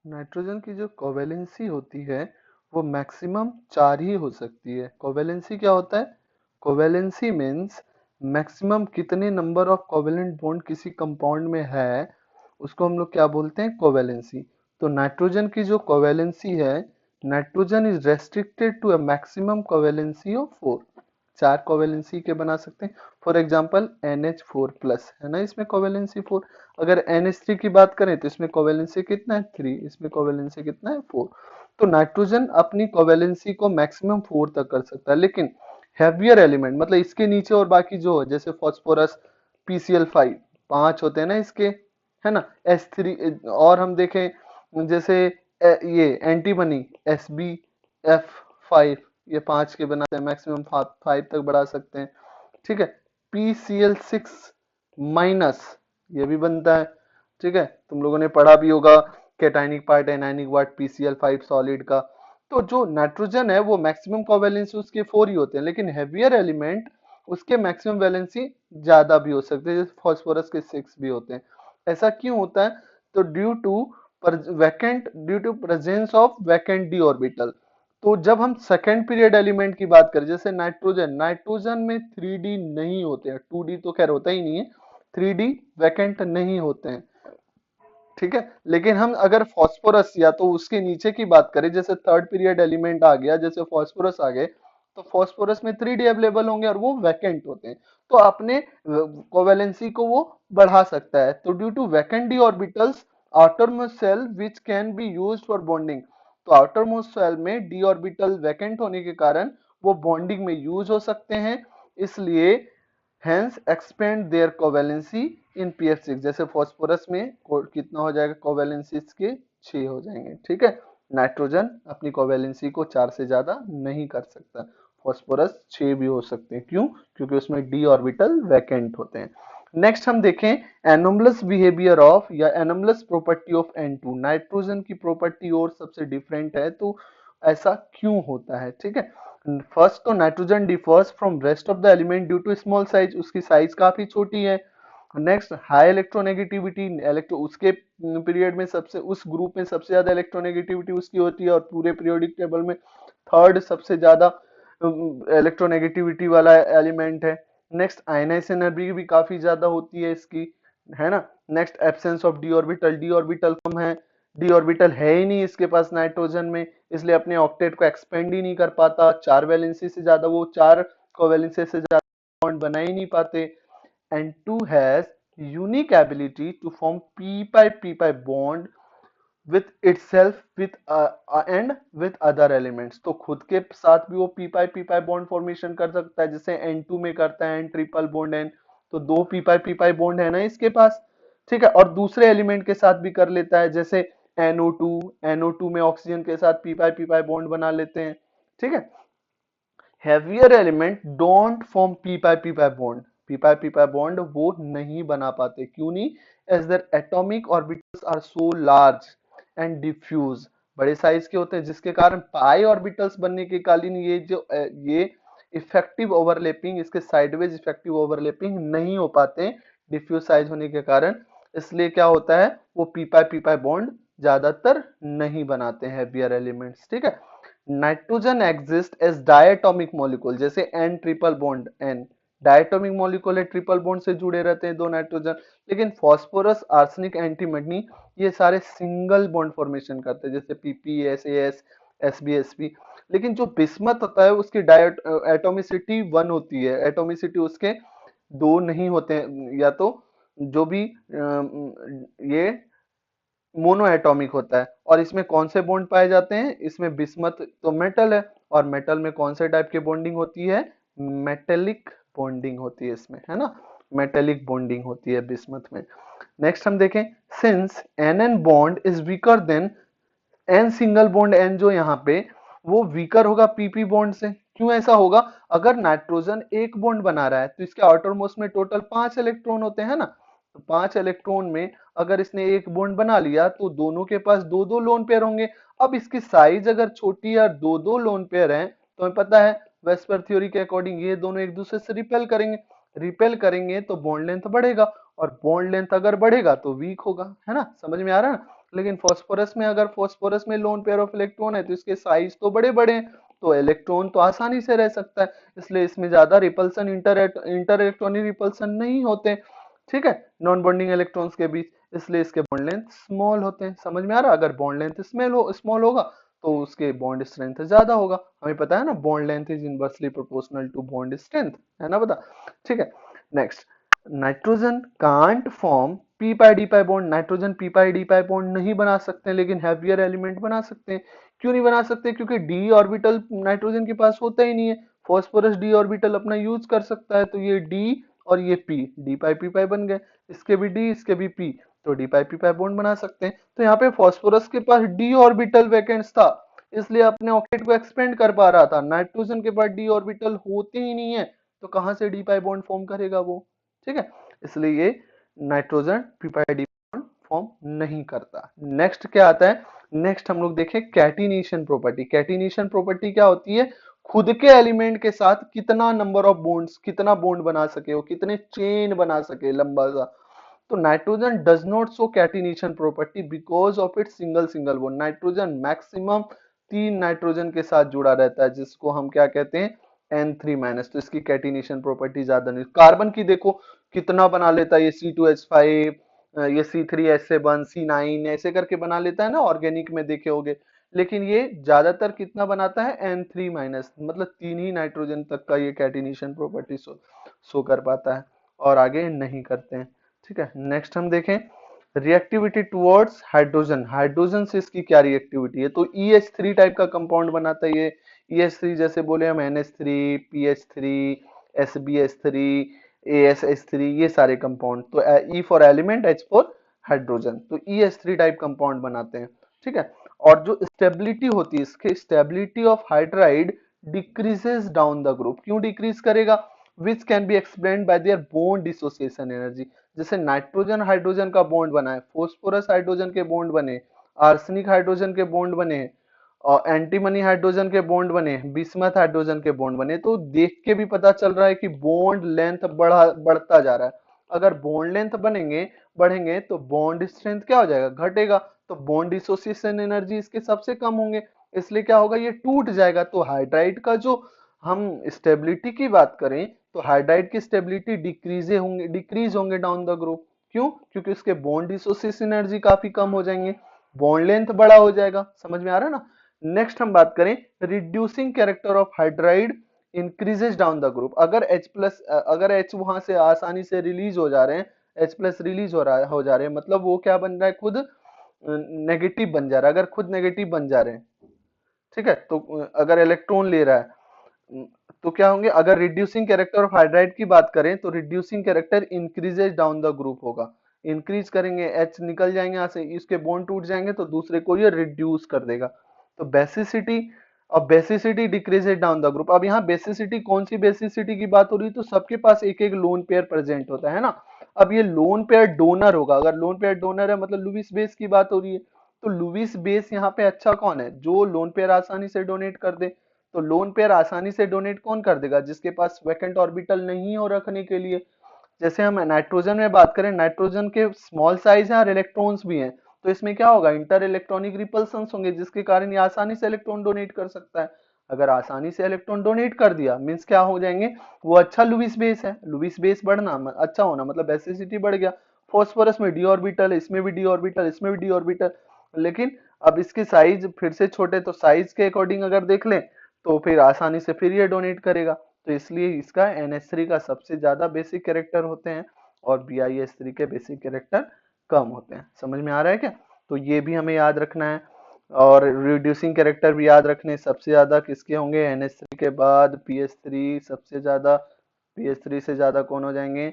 Nitrogen की जो covalency होती है वो मैक्सिमम 4 ही हो सकती है। कोवेलेंसी क्या होता है? कोवेलेंसी मीन्स मैक्सिमम कितने नंबर ऑफ कोवेलेंट बॉन्ड किसी कंपाउंड में है, उसको हम लोग क्या बोलते हैं? कोवेलेंसी। तो नाइट्रोजन की जो कोवेलेंसी है, nitrogen is restricted to a maximum covalency of 4। 4 covalency के बना सकते हैं। फॉर एग्जाम्पल NH4 प्लस है ना, इसमें कोवेलेंसी 4। अगर NH3 की बात करें तो इसमें कोवेलेंसी कितना है? 3। इसमें कोवेलेंसी कितना है? 4। तो नाइट्रोजन अपनी कोवेलेंसी को मैक्सिमम 4 तक कर सकता है, लेकिन हैवियर एलिमेंट मतलब इसके नीचे और बाकी जो है, जैसे फास्फोरस, PCl5, 5 होते हैं ना इसके, है ना, S3। और हम देखें जैसे ये एंटीमनी SbF5, ये 5 के बनाते हैं, मैक्सिमम 5 तक बढ़ा सकते हैं। ठीक है। PCl6 माइनस, ये भी बनता है। ठीक है, तुम लोगों ने पढ़ा भी होगा cationic part anionic part PCl5 solid का। तो जो नाइट्रोजन है वो मैक्सिमम कोवैलेंसी उसके 4 ही होते हैं, लेकिन हैवियर एलिमेंट उसके मैक्सिमम वैलेंसी ज्यादा भी हो सकते हैं, जैसे फास्फोरस के 6 भी होते हैं। ऐसा क्यों होता है? तो due to presence of vacant d orbital. तो जब हम सेकेंड पीरियड एलिमेंट की बात करें, जैसे नाइट्रोजन, नाइट्रोजन में 3D नहीं होते हैं, 2D तो खैर होता ही नहीं है, 3D वैकेंट नहीं होते हैं। ठीक है, लेकिन हम अगर फास्फोरस या तो उसके नीचे की बात करें, जैसे थर्ड पीरियड एलिमेंट आ गया, जैसे फास्फोरस आ गए, तो फास्फोरस में 3D अवेलेबल होंगे और वो वैकेंट होते हैं, तो अपने कोवेलेंसी को वो बढ़ा सकता है। तो due to vacant d orbitals, outermost cell which can be used for bonding, तो outermost cell में डी ऑर्बिटल वैकेंट होने के कारण वो बॉन्डिंग में यूज हो सकते हैं, इसलिए hence expand their covalency in pH6। जैसे फास्फोरस में कितना हो जाएगा? कोवेलेंसी इसके 6 हो जाएंगे। ठीक है, नाइट्रोजन अपनी कोवेलेंसी को 4 से ज्यादा नहीं कर सकता, फास्फोरस 6 भी हो सकते हैं। क्यों? क्योंकि उसमें डी ऑर्बिटल वैकेंट होते हैं। नेक्स्ट हम देखें एनोमलस बिहेवियर ऑफ या anomalous property of N2। Nitrogen की प्रॉपर्टी और सबसे डिफरेंट है, तो ऐसा क्यों होता है? ठीक है, फर्स्ट तो nitrogen differs from rest of the element due to small size, उसकी साइज काफी छोटी है। नेक्स्ट हाई इलेक्ट्रोनेगेटिविटी, उसके पीरियड में सबसे, उस ग्रुप में सबसे ज्यादा इलेक्ट्रोनेगेटिविटी उसकी होती है, और पूरे पीरियोडिक टेबल में थर्ड सबसे ज्यादा इलेक्ट्रोनेगेटिविटी वाला एलिमेंट है। नेक्स्ट आयनाइजेशन एनर्जी भी काफी ज्यादा होती है इसकी, है ना। Next absence of D orbital, D orbital कम है, डी ऑर्बिटल है ही नहीं इसके पास नाइट्रोजन में, इसलिए अपने ऑक्टेट को एक्सपेंड ही नहीं कर पाता। 4 वैलेंसी से ज्यादा, वो 4 कोवैलेंसी से ज्यादा बॉन्ड बना ही नहीं पाते। N2 has unique ability to form p-pi bond with itself with and with other elements। तो खुद के साथ भी वो p-pi बॉन्ड फॉर्मेशन कर सकता है, जैसे N2 में करता है N ट्रिपल बॉन्ड N, तो 2 p-pi बॉन्ड है ना इसके पास। ठीक है, और दूसरे एलिमेंट के साथ भी कर लेता है, जैसे NO2 में ऑक्सीजन के साथ p-pi बॉन्ड बना लेते हैं। ठीक है, heavier element don't form p-pi bond, p-pi bond वो नहीं बना पाते। क्यों नहीं? As their atomic orbitals are so large and diffuse, बड़े साइज के होते हैं, जिसके कारण पाई ऑर्बिटल्स बनने के कारण ये इफेक्टिव ओवरलैपिंग, इसके साइडवेज इफेक्टिव ओवरलैपिंग नहीं हो पाते डिफ्यूज साइज होने के कारण। इसलिए क्या होता है, वो p-pi बॉन्ड ज्यादातर नहीं बनाते हैं हेवियर एलिमेंट्स। ठीक है, nitrogen exist as diatomic molecule, जैसे N triple bond N diatomic molecule है, ट्रिपल बॉन्ड से जुड़े रहते हैं दो नाइट्रोजन। लेकिन फास्फोरस, आर्सेनिक, एंटीमनी ये सारे सिंगल बॉन्ड फॉर्मेशन करते हैं, जैसे PP, SAS, SB, SP। लेकिन जो बिस्मथ होता है उसकी डायट एटोमिसिटी 1 होती है, एटोमिसिटी उसके 2 नहीं होते हैं, या तो जो भी ये मोनो एटॉमिक होता है। और इसमें कौन से बॉन्ड पाए जाते हैं? इसमें बिस्मथ तो मेटल है, और मेटल में कौन से टाइप की बॉन्डिंग होती है? मेटेलिक बॉन्डिंग होती है इसमें, है ना, मेटेलिक बॉन्डिंग होती है बिस्मथ में। नेक्स्ट हम देखें, since NN bond is weaker than N single bond N, जो यहाँ पे वो वीकर होगा PP बॉन्ड से। क्यों ऐसा होगा? अगर नाइट्रोजन एक बॉन्ड बना रहा है तो इसके आउटर मोस्ट में टोटल 5 इलेक्ट्रॉन होते हैं ना, तो 5 इलेक्ट्रॉन में अगर इसने एक बॉन्ड बना लिया तो दोनों के पास दो दो लोन पेयर होंगे। अब इसकी साइज अगर छोटी है, दो दो लोन पेयर है, तो हमें पता है वेस्पर थ्योरी के अकॉर्डिंग ये दोनों एक दूसरे से रिपेल करेंगे तो बॉन्ड लेंथ बढ़ेगा, और बॉन्ड लेंथ अगर बढ़ेगा तो वीक होगा, है ना, समझ में आ रहा है ना। लेकिन फास्फोरस में, अगर फास्फोरस में लोन पेयर ऑफ इलेक्ट्रॉन है तो इसके साइज तो बड़े बड़े हैं, तो इलेक्ट्रॉन तो आसानी से रह सकता है, इसलिए इसमें ज्यादा रिपल्सन, इंटर इलेक्ट्रॉनिक रिपल्सन नहीं होते। ठीक है, नॉन बॉन्डिंग इलेक्ट्रॉन्स के बीच, इसलिए इसके बॉन्ड लेंथ स्मॉल होते हैं। समझ में आ रहा है? अगर बॉन्ड लेंथ स्मॉल होगा तो उसके बॉन्ड स्ट्रेंथ ज्यादा होगा। हमें पता है ना, bond length is inversely proportional to bond strength, है ना पता? ठीक है, next, nitrogen can't form p pi d pi bond. Nitrogen p pi d pi bond नहीं बना सकते हैं, लेकिन हैवियर एलिमेंट बना सकते हैं। क्यों नहीं बना सकते? क्योंकि डी ऑर्बिटल नाइट्रोजन के पास होता ही नहीं है। फॉस्फोरस डी ऑर्बिटल अपना यूज कर सकता है, तो ये डी और ये पी, डी पाई पी पाई बन गए। इसके भी डी, इसके भी पी, तो डी पाई पी पाई बॉन्ड बना सकते हैं। तो यहाँ पे फॉस्फोरस के पास डी ऑर्बिटल वैकेंट था, इसलिए अपने ऑक्टेट को एक्सपेंड कर पा रहा था। नाइट्रोजन के पास डी ऑर्बिटल होते ही नहीं है, तो कहां से डी पाई बॉन्ड फॉर्म करेगा वो? ठीक है, इसलिए ये nitrogen p pi D bond form नहीं करता। नेक्स्ट क्या आता है? नेक्स्ट हम लोग देखें कैटिनेशन प्रॉपर्टी। कैटिनेशन प्रॉपर्टी क्या होती है? खुद के एलिमेंट के साथ कितना नंबर ऑफ बॉन्ड्स, कितना बॉन्ड बना सके वो, कितने चेन बना सके लंबा सा। तो nitrogen does not show catenation property because of its single single bond. Nitrogen maximum 3 nitrogen के साथ जुड़ा रहता है, जिसको हम क्या कहते हैं? N3-। तो इसकी कैटिनेशन प्रॉपर्टी ज्यादा नहीं। कार्बन की देखो कितना बना लेता है, ये C2H5, ये C3H7, C9 ऐसे करके बना लेता है ना, ऑर्गेनिक में देखे होगे। लेकिन ये ज्यादातर कितना बनाता है? N3-, मतलब 3 ही नाइट्रोजन तक का ये कैटिनेशन प्रॉपर्टी शो कर पाता है, और आगे नहीं करते हैं। ठीक है, नेक्स्ट हम देखें रिएक्टिविटी टुवर्ड्स हाइड्रोजन। हाइड्रोजन से इसकी क्या रिएक्टिविटी है? तो EH3 टाइप का कंपाउंड बनाता है ये। EH3 जैसे बोले हम NH3, PH3, SbH3, ASH3, ये सारे कंपाउंड। तो E for element, H for hydrogen, तो EH3 टाइप कंपाउंड बनाते हैं। ठीक है, और जो स्टेबिलिटी होती है इसके, stability of hydride decreases down the group. क्यों डिक्रीज करेगा? Which can be explained bye there bond dissociation energy. जैसे नाइट्रोजन हाइड्रोजन का बॉन्ड बना है, फोस्फोरस हाइड्रोजन के बॉन्ड बने, आर्सेनिक हाइड्रोजन के बॉन्ड बने, और एंटीमनी हाइड्रोजन के बॉन्ड बने, बिस्मथ हाइड्रोजन के बॉन्ड बने, तो देख के भी पता चल रहा है कि बॉन्ड लेंथ बढ़ता जा रहा है। अगर बॉन्ड लेंथ बढ़ेंगे तो बॉन्ड स्ट्रेंथ क्या हो जाएगा? घटेगा। तो बॉन्ड डिसोसिएशन एनर्जी इसके सबसे कम होंगे, इसलिए क्या होगा? ये टूट जाएगा। तो हाइड्राइड का जो हम स्टेबिलिटी की बात करें, तो हाइड्राइड की स्टेबिलिटी डिक्रीज होंगे डाउन द ग्रुप। क्यों? क्योंकि उसके बॉन्ड डिसोसिएशन एनर्जी काफी कम हो जाएंगे, बॉन्ड लेंथ बड़ा हो जाएगा। समझ में आ रहा है ना? नेक्स्ट हम बात करें reducing character of hydride increases down the group. अगर अगर H वहां से आसानी से रिलीज हो जा रहे हैं, H+ रिलीज हो जा रहे हैं, मतलब वो क्या बन रहा है? खुद नेगेटिव बन जा रहा है। अगर खुद नेगेटिव बन जा रहे हैं, ठीक है, तो अगर इलेक्ट्रॉन ले रहा है, तो क्या होंगे? अगर रिड्यूसिंग कैरेक्टर ऑफ हाइड्राइड की बात करें तो reducing character increases down the group होगा। इंक्रीज करेंगे, H निकल जाएंगे यहाँ से, इसके बॉन्ड टूट जाएंगे, तो दूसरे को ये रिड्यूस कर देगा। तो बेसिसिटी, अब basicity decreases down the group. अब यहाँ बेसिसिटी, कौन सी बेसिसिटी की बात हो रही है? तो सबके पास एक एक लोन पेयर प्रेजेंट होता है ना। अब ये लोन पेयर डोनर होगा। अगर लोन पेयर डोनर है मतलब लुईस बेस की बात हो रही है, तो लुईस बेस यहाँ पे अच्छा कौन है? जो लोन पेयर आसानी से डोनेट कर दे। तो लोन पेयर आसानी से डोनेट कौन कर देगा? जिसके पास वैकेंट ऑर्बिटल नहीं हो रखने के लिए। जैसे हम नाइट्रोजन में बात करें, नाइट्रोजन के स्मॉल साइज है और इलेक्ट्रॉन्स भी हैं, तो इसमें क्या होगा? इंटर इलेक्ट्रॉनिक रिपल्सन्स होंगे, जिसके कारण ये आसानी से इलेक्ट्रॉन डोनेट कर सकता है। अगर आसानी से इलेक्ट्रॉन डोनेट कर दिया मीन्स क्या हो जाएंगे? वो अच्छा लुईस बेस है। लुईस बेस बढ़ना अच्छा होना मतलब बेसिसिटी बढ़ गया। फॉस्फोरस में डी ऑर्बिटल, इसमें भी डी ऑर्बिटल, इसमें भी डी ऑर्बिटल, लेकिन अब इसकी साइज फिर से छोटे, तो साइज के अकॉर्डिंग अगर देख लें तो फिर आसानी से फिर ये डोनेट करेगा। तो इसलिए इसका NH3 का सबसे ज्यादा बेसिक कैरेक्टर होते हैं और BiH3 के बेसिक कैरेक्टर कम होते हैं। समझ में आ रहा है क्या? तो ये भी हमें याद रखना है। और रिड्यूसिंग कैरेक्टर भी याद रखने, सबसे ज्यादा किसके होंगे? NH3 के बाद PH3 सबसे ज्यादा, PH3 से ज्यादा कौन हो जाएंगे?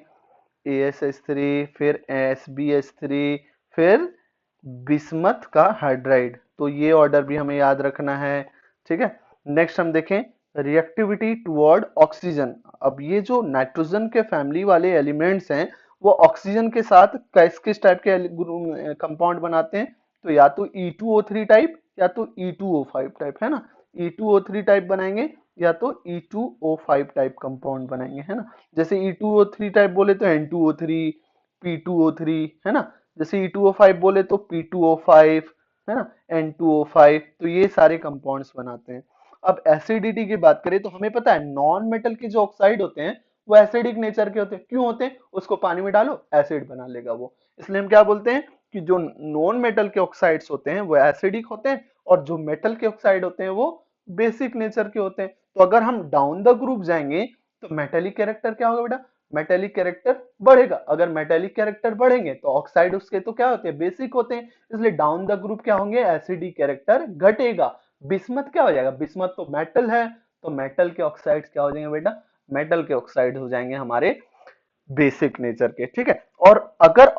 ASH3, फिर SbH3, फिर बिस्मथ का हाइड्राइड। तो ये ऑर्डर भी हमें याद रखना है। ठीक है, नेक्स्ट हम देखें रिएक्टिविटी टुवर्ड ऑक्सीजन। अब ये जो नाइट्रोजन के फैमिली वाले एलिमेंट्स हैं, वो ऑक्सीजन के साथ किस टाइप के कंपाउंड बनाते हैं? तो या तो E2O3 टाइप या तो E2O5 टाइप, है ना। E2O3 टाइप बनाएंगे या तो E2O5 टाइप कंपाउंड बनाएंगे, है ना। जैसे E2O3 टाइप बोले तो N2O3, P2O3, है ना। जैसे E2O5 बोले तो P2O5 है ना, N2O5, तो ये सारे कंपाउंड्स बनाते हैं। अब एसिडिटी की बात करें तो हमें पता है नॉन मेटल के जो ऑक्साइड होते हैं वो एसिडिक नेचर के होते हैं। क्यों होते हैं? उसको पानी में डालो एसिड बना लेगा वो। इसलिए हम क्या बोलते हैं कि जो नॉन मेटल के ऑक्साइड्स होते हैं वो एसिडिक होते हैं, और जो मेटल के ऑक्साइड होते हैं वो बेसिक नेचर के होते हैं। तो अगर हम डाउन द ग्रुप जाएंगे तो मेटेलिक कैरेक्टर क्या होगा बेटा? मेटेलिक कैरेक्टर बढ़ेगा। अगर मेटेलिक कैरेक्टर बढ़ेंगे तो ऑक्साइड उसके तो क्या होते हैं? बेसिक होते हैं। इसलिए डाउन द ग्रुप क्या होंगे? एसिडिक कैरेक्टर घटेगा। बिस्मथ क्या हो जाएगा? बिस्मथ तो मेटल है, तो मेटल के ऑक्साइड्स क्या हो जाएंगे बेटा? मेटल के ऑक्साइड हो जाएंगे हमारे बेसिक नेचर के। ठीक है। और अगर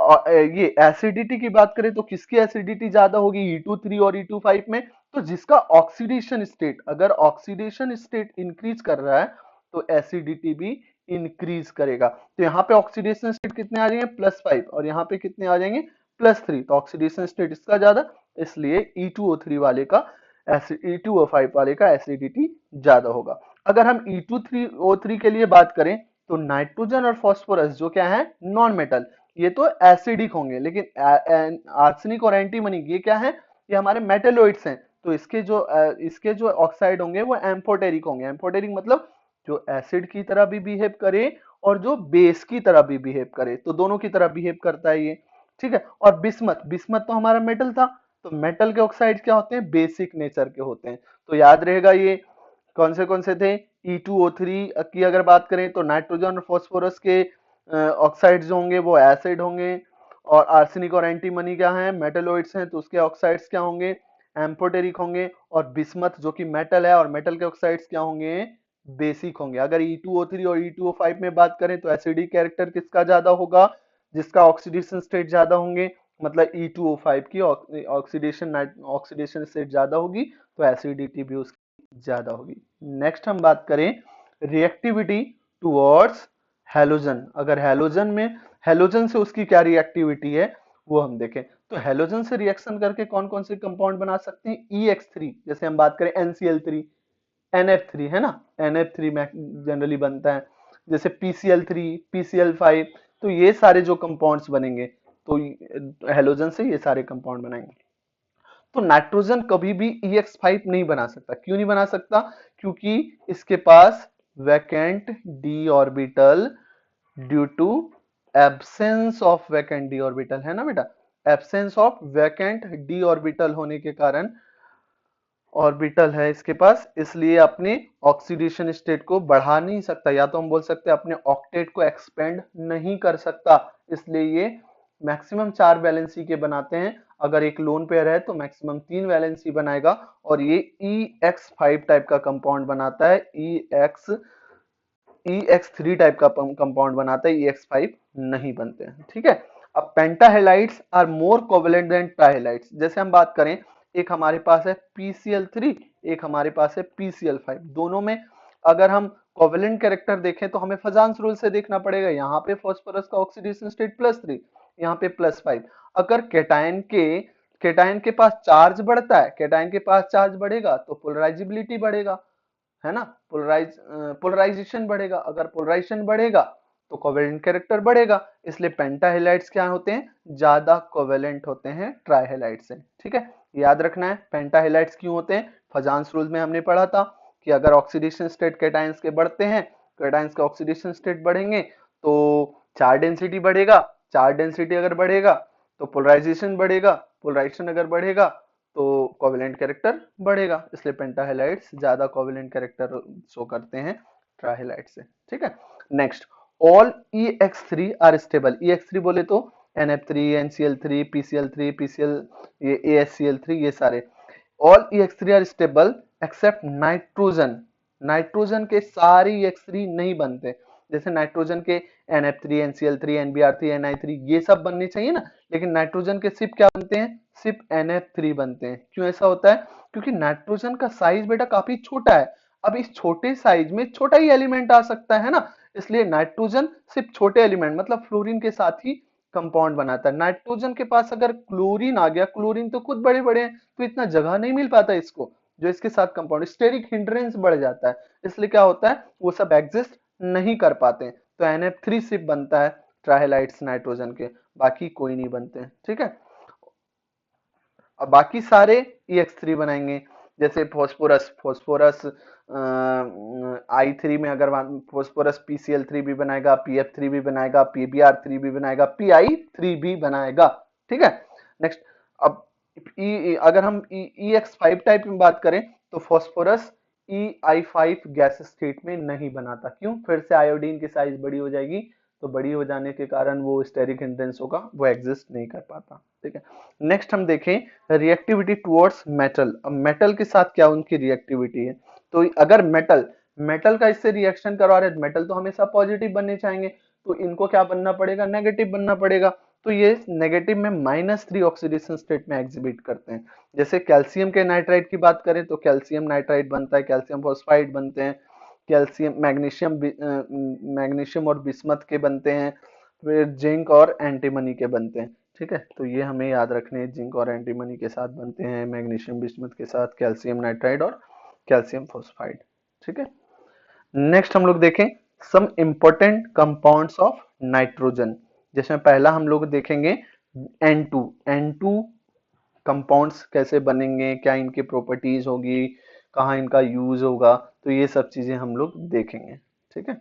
ये एसिडिटी की बात करें तो किसकी एसिडिटी ज्यादा होगी E2 3 और E2 5 में? तो जिसका ऑक्सीडेशन स्टेट, अगर ऑक्सीडेशन स्टेट इंक्रीज कर रहा है तो एसिडिटी भी इंक्रीज करेगा। तो यहाँ पे ऑक्सीडेशन स्टेट कितने आ जाएंगे? +5, और यहाँ पे कितने आ जाएंगे? +3। तो ऑक्सीडेशन स्टेट इसका ज्यादा, इसलिए E2O3 वाले का E2O5 वाले का एसिडिटी ज्यादा होगा। अगर हम E2O3 के लिए बात करें तो नाइट्रोजन और फास्फोरस जो क्या है? नॉन मेटल, ये तो एसिडिक होंगे, लेकिन आर्सेनिक और एंटीमनी ये क्या है? ये हमारे मेटेलोइड्स हैं। तो इसके जो ऑक्साइड होंगे वो एम्फोटेरिक होंगे। एम्फोटेरिक मतलब जो एसिड की तरह भी बिहेव करे और जो बेस की तरह भी बिहेव करे, तो दोनों की तरह बिहेव करता है ये। ठीक है। और बिस्मथ, बिस्मथ तो हमारा मेटल था, तो मेटल के ऑक्साइड क्या होते हैं? बेसिक नेचर के होते हैं। तो याद रहेगा ये कौन से थे? E2O3 की अगर बात करें तो नाइट्रोजन और फास्फोरस के ऑक्साइड्स जो होंगे वो एसिड होंगे, और आर्सेनिक और एंटीमनी क्या है? मेटलोइड्स हैं, तो उसके ऑक्साइड्स क्या होंगे? एम्फोटेरिक होंगे। और बिस्मथ जो कि मेटल है, और मेटल के ऑक्साइड्स क्या होंगे? बेसिक होंगे। अगर E2O3 और E2O5 में बात करें तो एसिडिक कैरेक्टर किसका ज्यादा होगा? जिसका ऑक्सीडेशन स्टेट ज्यादा होंगे, मतलब E2O5 की ऑक्सीडेशन स्टेट ज्यादा होगी, तो एसिडिटी भी उसकी ज्यादा होगी। नेक्स्ट हम बात करें रिएक्टिविटी टुवर्ड्स हैलोजन। अगर हैलोजन से उसकी क्या रिएक्टिविटी है वो हम देखें, तो हैलोजन से रिएक्शन करके कौन कौन से कंपाउंड बना सकते हैं? EX3, जैसे हम बात करें NCl3, NF3 है ना, NF3 में जनरली बनता है, जैसे PCl3, PCl5, तो ये सारे जो कंपाउंड्स बनेंगे तो हैलोजन से ये सारे कंपाउंड बनाएंगे। तो नाइट्रोजन कभी भी EX5 नहीं बना सकता। क्यों नहीं बना सकता? क्योंकि इसके पास vacant d orbital due to absence of vacant d orbital, है ना बेटा? Absence of vacant d orbital होने के कारण ऑर्बिटल है इसके पास, इसलिए अपने ऑक्सीडेशन स्टेट को बढ़ा नहीं सकता, या तो हम बोल सकते हैं अपने ऑक्टेट को एक्सपेंड नहीं कर सकता। इसलिए ये मैक्सिमम 4 वैलेंसी के बनाते हैं। अगर एक लोन पेयर है तो मैक्सिमम 3 वैलेंसी बनाएगा, और ये EX5 टाइप का कंपाउंड बनाता है। EX3 टाइप का कंपाउंड बनाता है, EX5 नहीं बनते हैं। ठीक है। अब पेंटाहेलाइड्स आर मोर कोवेलेंट देन ट्राइहेलाइड्स। जैसे हम बात करें, एक हमारे पास है PCl3, एक हमारे पास है PCl5। दोनों में अगर हम कोवेलेंट कैरेक्टर देखें तो हमें फजान्स रूल से देखना पड़ेगा। यहाँ पे फास्फोरस का ऑक्सीडेशन स्टेट +3, यहाँ पे +5। अगर केटायन के पास चार्ज बढ़ता है, केटायन के पास चार्ज बढ़ेगा तो पोलराइजिबिलिटी बढ़ेगा, है ना? पोलराइजेशन बढ़ेगा। अगर पोलराइजेशन बढ़ेगा तो कोवेलेंट कैरेक्टर बढ़ेगा। इसलिए पेंटाहेलाइड्स क्या होते हैं? ज्यादा कोवेलेंट होते हैं ट्राइहेलाइड से। ठीक है। याद रखना है पेंटाहेलाइड्स क्यों होते हैं। फजान्स रूल में हमने पढ़ा था कि अगर ऑक्सीडेशन स्टेट केटायंस के बढ़ते हैं, केटायंस के ऑक्सीडेशन स्टेट बढ़ेंगे तो चार्ज डेंसिटी बढ़ेगा। चार्ज डेंसिटी अगर बढ़ेगा तो पोलराइजेशन बढ़ेगा। पोलराइजेशन अगर बढ़ेगा तो कोवेलेंट कैरेक्टर बढ़ेगा। इसलिए पेंटाहेलाइड्स ज्यादा कोवेलेंट कैरेक्टर शो करते हैं ट्राइहेलाइड से। ठीक है। Next, all EX3 are stable. EX3 बोले तो NF3, NCl3, PCl3, PCl, ये ASCl3, ये सारे all EX3 are stable except nitrogen. Nitrogen के सारे EX3 नहीं बनते। जैसे नाइट्रोजन के NF3, NCl3, NBr3, Ni3 ये सब बनने चाहिए ना, लेकिन नाइट्रोजन के सिर्फ क्या बनते हैं? सिर्फ NF3 बनते हैं। क्यों ऐसा होता है? क्योंकि नाइट्रोजन का साइज बेटा काफी छोटा है। अब इस छोटे साइज में छोटा ही एलिमेंट आ सकता है ना, इसलिए नाइट्रोजन सिर्फ छोटे एलिमेंट मतलब फ्लोरीन के साथ ही कंपाउंड बनाता है। नाइट्रोजन के पास अगर क्लोरीन आ गया, क्लोरीन तो खुद बड़े बड़े हैं तो इतना जगह नहीं मिल पाता इसको, जो इसके साथ कंपाउंड स्टेरिक हिंड्रेंस बढ़ जाता है। इसलिए क्या होता है? वो सब एग्जिस्ट नहीं कर पाते, तो NF3 सिर्फ बनता है। ट्राइहैलाइड्स नाइट्रोजन के, बाकी कोई नहीं बनते हैं, ठीक है। अब बाकी सारे EX3 बनाएंगे, जैसे फास्फोरस, फास्फोरस I3 में अगर फास्फोरस PCl3 भी बनाएगा, PF3 भी बनाएगा, PBr3 भी बनाएगा, PI3 भी बनाएगा, ठीक है। नेक्स्ट, अब अगर हम EX5 टाइप में बात करें तो फास्फोरस EI5 गैस स्टेट में नहीं बनाता, क्यों? फिर से आयोडीन की साइज बड़ी हो जाएगी, तो बड़ी हो जाने के कारण वो स्टेरिक हिंड्रेंस होगा, वो एग्जिस्ट नहीं कर पाता, ठीक है। नेक्स्ट हम देखें रिएक्टिविटी टुवर्ड्स मेटल। अब मेटल के साथ क्या उनकी रिएक्टिविटी है, तो अगर मेटल मेटल का इससे रिएक्शन करवा रहे, मेटल तो हमेशा पॉजिटिव बनने चाहेंगे, तो इनको क्या बनना पड़ेगा, नेगेटिव बनना पड़ेगा, तो ये नेगेटिव में -3 ऑक्सीडेशन स्टेट में एग्जिबिट करते हैं। जैसे कैल्शियम के नाइट्राइड की बात करें तो कैल्शियम नाइट्राइड बनता है, कैल्शियम फॉस्फाइड बनते हैं, कैल्शियम मैग्नीशियम और बिस्मथ के बनते हैं, फिर जिंक और एंटीमनी के बनते हैं, ठीक है। तो ये हमें याद रखने हैं, जिंक और एंटीमनी के साथ बनते हैं, मैग्नीशियम बिस्मथ के साथ कैल्शियम नाइट्राइड और कैल्शियम फॉस्फाइड, ठीक है। नेक्स्ट हम लोग देखें some important compounds of nitrogen, जिसमें पहला हम लोग देखेंगे N2 कंपाउंड्स कैसे बनेंगे, क्या इनकी प्रॉपर्टीज होगी, कहाँ इनका यूज होगा, तो ये सब चीजें हम लोग देखेंगे, ठीक है।